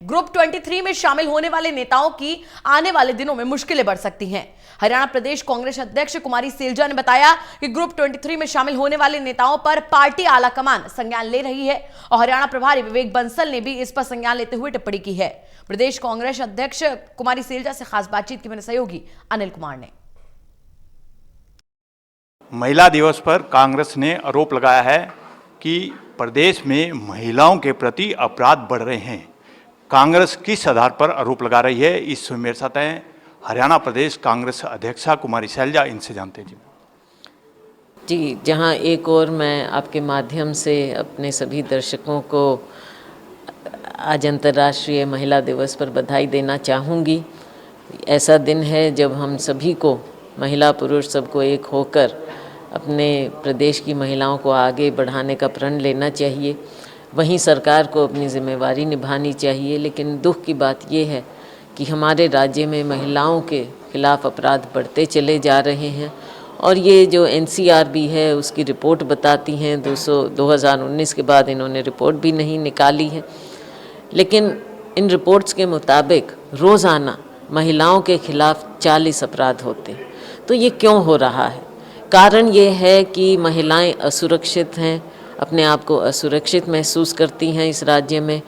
Group 23 में शामिल होने वाले नेताओं की आने वाले दिनों में मुश्किलें बढ़ सकती हैं। हरियाणा प्रदेश कांग्रेस अध्यक्ष कुमारी सैलजा ने बताया कि ग्रुप 23 में शामिल होने वाले नेताओं पर पार्टी आलाकमान संज्ञान ले रही है और हरियाणा प्रभारी विवेक बंसल ने भी इस पर संज्ञान लेते हुए टिप्पणी की है। प्रदेश कांग्रेस अध्यक्ष कुमारी सैलजा से खास बातचीत की मेरे सहयोगी अनिल कुमार ने। महिला दिवस पर कांग्रेस ने आरोप लगाया है कि प्रदेश में महिलाओं के प्रति अपराध बढ़ रहे हैं। कांग्रेस किस आधार पर आरोप लगा रही है, इस मेरे साथ हैं हरियाणा प्रदेश कांग्रेस अध्यक्षा कुमारी सैलजा, इनसे जानते हैं जी। जहां एक और मैं आपके माध्यम से अपने सभी दर्शकों को आज अंतर्राष्ट्रीय महिला दिवस पर बधाई देना चाहूँगी। ऐसा दिन है जब हम सभी को, महिला पुरुष सबको एक होकर अपने प्रदेश की महिलाओं को आगे बढ़ाने का प्रण लेना चाहिए। वहीं सरकार को अपनी जिम्मेवारी निभानी चाहिए। लेकिन दुख की बात यह है कि हमारे राज्य में महिलाओं के खिलाफ अपराध बढ़ते चले जा रहे हैं और ये जो NCRB है उसकी रिपोर्ट बताती हैं 2019 के बाद इन्होंने रिपोर्ट भी नहीं निकाली है। लेकिन इन रिपोर्ट्स के मुताबिक रोज़ाना महिलाओं के खिलाफ 40 अपराध होते हैं। तो ये क्यों हो रहा है? कारण ये है कि महिलाएं असुरक्षित हैं, अपने आप को असुरक्षित महसूस करती हैं इस राज्य में,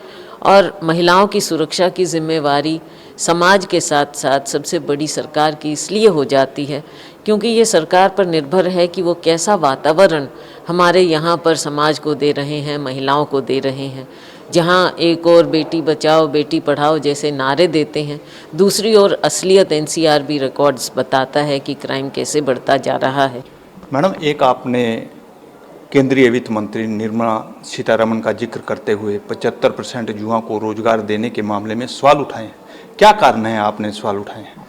और महिलाओं की सुरक्षा की जिम्मेवारी समाज के साथ साथ सबसे बड़ी सरकार की इसलिए हो जाती है क्योंकि ये सरकार पर निर्भर है कि वो कैसा वातावरण हमारे यहाँ पर समाज को दे रहे हैं, महिलाओं को दे रहे हैं। जहाँ एक और बेटी बचाओ बेटी पढ़ाओ जैसे नारे देते हैं, दूसरी ओर असलियत NCRB रिकॉर्ड्स बताता है कि क्राइम कैसे बढ़ता जा रहा है। मैडम, एक आपने केंद्रीय वित्त मंत्री निर्मला सीतारमण का जिक्र करते हुए 75% युवाओं को रोजगार देने के मामले में सवाल उठाए हैं। क्या कारण है आपने सवाल उठाए हैं?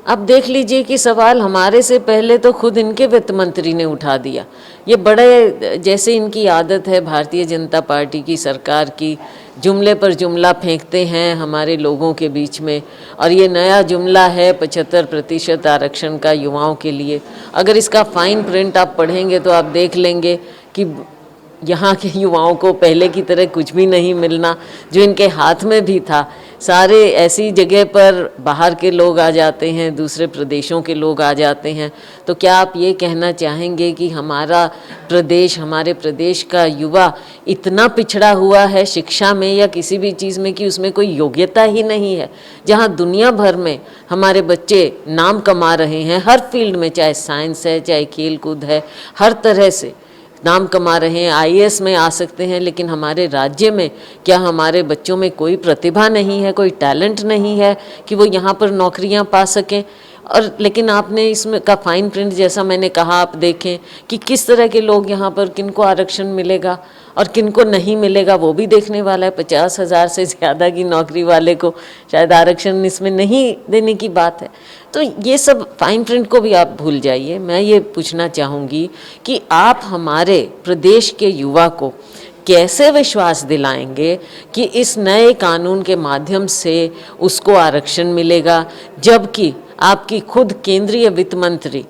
अब देख लीजिए कि सवाल हमारे से पहले तो खुद इनके वित्त मंत्री ने उठा दिया। ये बड़े, जैसे इनकी आदत है भारतीय जनता पार्टी की सरकार की, जुमले पर जुमला फेंकते हैं हमारे लोगों के बीच में। और ये नया जुमला है 75% आरक्षण का युवाओं के लिए। अगर इसका फाइन प्रिंट आप पढ़ेंगे तो आप देख लेंगे कि यहाँ के युवाओं को पहले की तरह कुछ भी नहीं मिलना। जो इनके हाथ में भी था, सारे ऐसी जगह पर बाहर के लोग आ जाते हैं, दूसरे प्रदेशों के लोग आ जाते हैं। तो क्या आप ये कहना चाहेंगे कि हमारा प्रदेश, हमारे प्रदेश का युवा इतना पिछड़ा हुआ है शिक्षा में या किसी भी चीज़ में कि उसमें कोई योग्यता ही नहीं है? जहाँ दुनिया भर में हमारे बच्चे नाम कमा रहे हैं, हर फील्ड में, चाहे साइंस है, चाहे खेल कूद है, हर तरह से नाम कमा रहे हैं, IAS में आ सकते हैं। लेकिन हमारे राज्य में क्या हमारे बच्चों में कोई प्रतिभा नहीं है, कोई टैलेंट नहीं है कि वो यहाँ पर नौकरियाँ पा सकें? और लेकिन आपने इसमें का फाइन प्रिंट, जैसा मैंने कहा, आप देखें कि किस तरह के लोग यहाँ पर, किनको आरक्षण मिलेगा और किनको नहीं मिलेगा, वो भी देखने वाला है। 50,000 से ज़्यादा की नौकरी वाले को शायद आरक्षण इसमें नहीं देने की बात है। तो ये सब फाइन प्रिंट को भी आप भूल जाइए। मैं ये पूछना चाहूँगी कि आप हमारे प्रदेश के युवा को कैसे विश्वास दिलाएंगे कि इस नए कानून के माध्यम से उसको आरक्षण मिलेगा, जबकि आपकी खुद केंद्रीय वित्त मंत्री,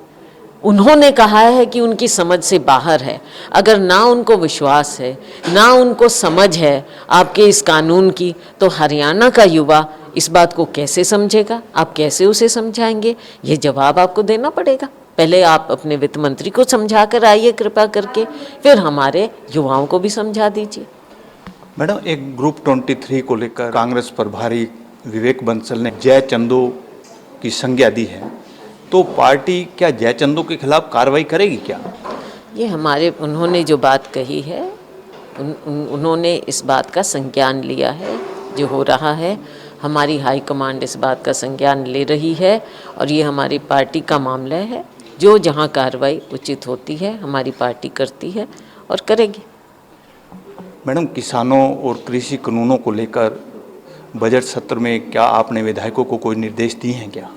उन्होंने कहा है कि उनकी समझ से बाहर है। अगर ना उनको विश्वास है, ना उनको समझ है आपके इस कानून की, तो हरियाणा का युवा इस बात को कैसे समझेगा? आप कैसे उसे समझाएंगे? ये जवाब आपको देना पड़ेगा। पहले आप अपने वित्त मंत्री को समझा कर आइए कृपा करके, फिर हमारे युवाओं को भी समझा दीजिए। मैडम, एक ग्रुप 23 को लेकर कांग्रेस प्रभारी विवेक बंसल ने जय चंदो की संज्ञा दी है, तो पार्टी क्या जय चंदो के खिलाफ कार्रवाई करेगी क्या? ये उन्होंने जो बात कही है, उन्होंने इस बात का संज्ञान लिया है। जो हो रहा है, हमारी हाई कमांड इस बात का संज्ञान ले रही है और ये हमारी पार्टी का मामला है। जो जहाँ कार्रवाई उचित होती है हमारी पार्टी करती है और करेगी। मैडम, किसानों और कृषि कानूनों को लेकर बजट सत्र में क्या आपने विधायकों को कोई निर्देश दिए हैं क्या?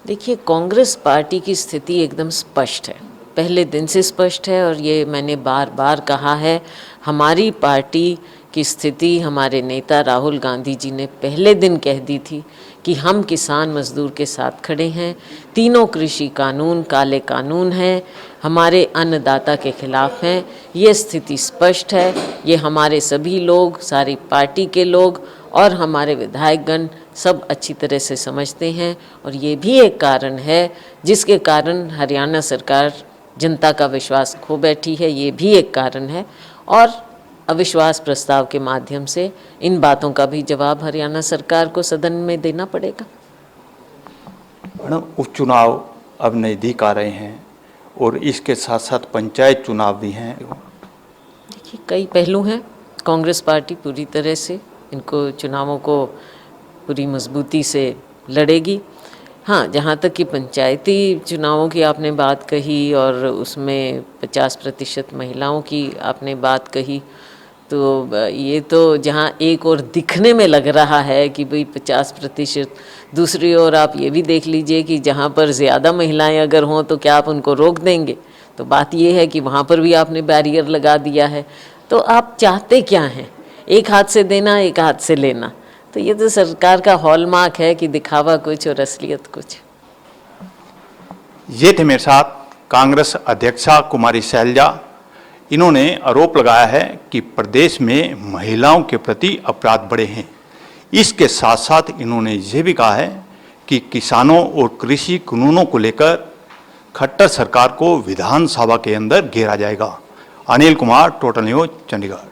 देखिए, कांग्रेस पार्टी की स्थिति एकदम स्पष्ट है, पहले दिन से स्पष्ट है और ये मैंने बार बार कहा है। हमारी पार्टी की स्थिति हमारे नेता राहुल गांधी जी ने पहले दिन कह दी थी कि हम किसान मजदूर के साथ खड़े हैं। तीनों कृषि कानून काले कानून हैं, हमारे अन्नदाता के खिलाफ हैं। ये स्थिति स्पष्ट है। ये हमारे सभी लोग, सारी पार्टी के लोग और हमारे विधायकगण सब अच्छी तरह से समझते हैं। और ये भी एक कारण है जिसके कारण हरियाणा सरकार जनता का विश्वास खो बैठी है, ये भी एक कारण है। और अविश्वास प्रस्ताव के माध्यम से इन बातों का भी जवाब हरियाणा सरकार को सदन में देना पड़ेगा। मैडम, उपचुनाव अब नज़दीक आ रहे हैं और इसके साथ साथ पंचायत चुनाव भी हैं। देखिए, कई पहलू हैं। कांग्रेस पार्टी पूरी तरह से इनको चुनावों को पूरी मजबूती से लड़ेगी। हाँ, जहाँ तक कि पंचायती चुनावों की आपने बात कही और उसमें 50% महिलाओं की आपने बात कही, तो ये तो जहाँ एक और दिखने में लग रहा है कि भाई 50%, दूसरी ओर आप ये भी देख लीजिए कि जहाँ पर ज़्यादा महिलाएं अगर हों तो क्या आप उनको रोक देंगे? तो बात ये है कि वहाँ पर भी आपने बैरियर लगा दिया है। तो आप चाहते क्या हैं? एक हाथ से देना, एक हाथ से लेना। तो ये तो सरकार का हॉलमार्क है कि दिखावा कुछ और असलियत कुछ। ये थे मेरे साथ कांग्रेस अध्यक्षा कुमारी शैलजा। इन्होंने आरोप लगाया है कि प्रदेश में महिलाओं के प्रति अपराध बढ़े हैं। इसके साथ साथ इन्होंने ये भी कहा है कि किसानों और कृषि कानूनों को लेकर खट्टर सरकार को विधानसभा के अंदर घेरा जाएगा। Anil Kumar, total news, Chandigarh.